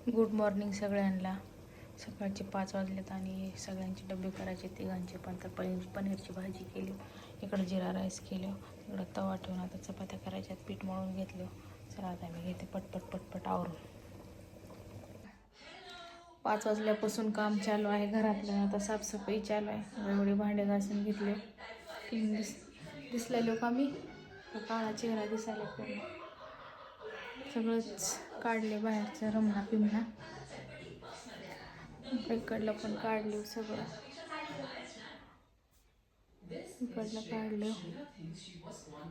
Good morning सगळ्यांना. सकाळचे 5 वाजलेत आणि सगळ्यांचे डबे करायचे, तिघांचे पण. तर पनीरची भाजी केली, इकडं जिरा राईस केलं, इकडं तवा ठेवून आता चपात्या करायच्यात, पीठ मळून घेतलं. चला आता मी घेते पटपट आवरून. 5 वाजल्यापासून काम चालू आहे घरातलं. आता साफसफाई चालू आहे. एवढे भांडे घासून घेतले. क्लीन दिसलेलो का मी? काळा चेहरा दिसायला पूर्ण. सगळंच काढले बाहेरचं, रमणा पिमणा इकडलं पण काढले, सगळं इकडलं काढलं.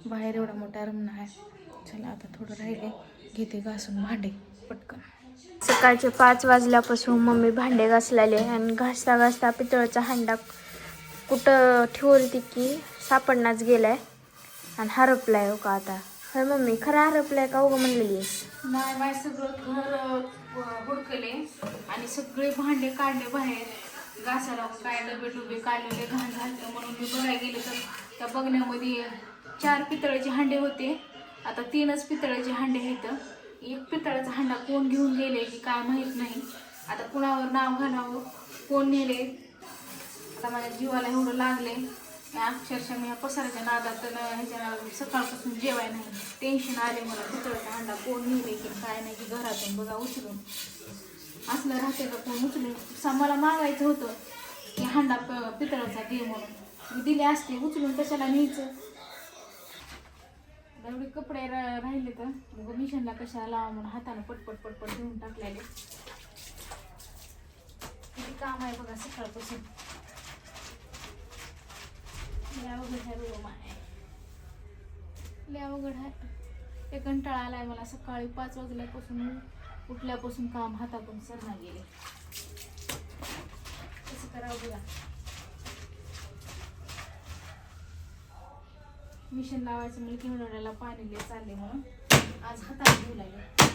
बाहेर एवढा मोठा रमणा आहे. चला आता थोडं राहिले, घेते घासून भांडे पटकन. सकाळचे 5 वाजल्यापासून मम्मी भांडे घासलेले आणि घासता घासता पितळचा हांडा कुठं ठेवलती की सापडणाच गेलाय आणि हरपलाय. हो का आता? होय मम्मी, खरं हरपलाय का उगं म्हणलेली? नाही बाय, सगळं घर हुडकले आणि सगळे भांडे काढले बाहेर घासायला. काय डबे काढलेले घाण झाले म्हणून मी बघायला गेले तर त्या बघण्यामध्ये 4 पितळेचे हांडे होते. आता 3च पितळेचे हांडे आहेत. एक पितळाचा हांडा कोण घेऊन गेले की काय माहीत नाही. आता कुणावर नाव घालावं, कोण नेले. आता माझ्या जीवाला एवढं लागले, अक्षरशः मी ह्या पसाराच्या नादात ह्याच्या सकाळपासून जेवाय नाही. टेन्शन आले मला. पितळाचा हांडा कोण नेले की काय नाही की घरातून बघा उचलून असलं राहते का कोण उचलून. मला मागायचं होतं की हांडा पितळाचा दे म्हणून, मी दिले असते उचलून. कशाला न्यायचं? एवढे कपडे राहिले तर मग मिशनला कशाला लावा म्हणून हाताने पटपट धुवून टाकलेले. किती काम आहे बघा सकाळपासून. लय अवघड आहे. एक कंटाळा आलाय मला. सकाळी 5 वाजल्यापासून उठल्यापासून काम हातातून सरना गेले. कसं करावं बघा. मिशन लावायचं म्हणजे किंवा पाणी लय चालले म्हणून आज हाताने धुवू लागले.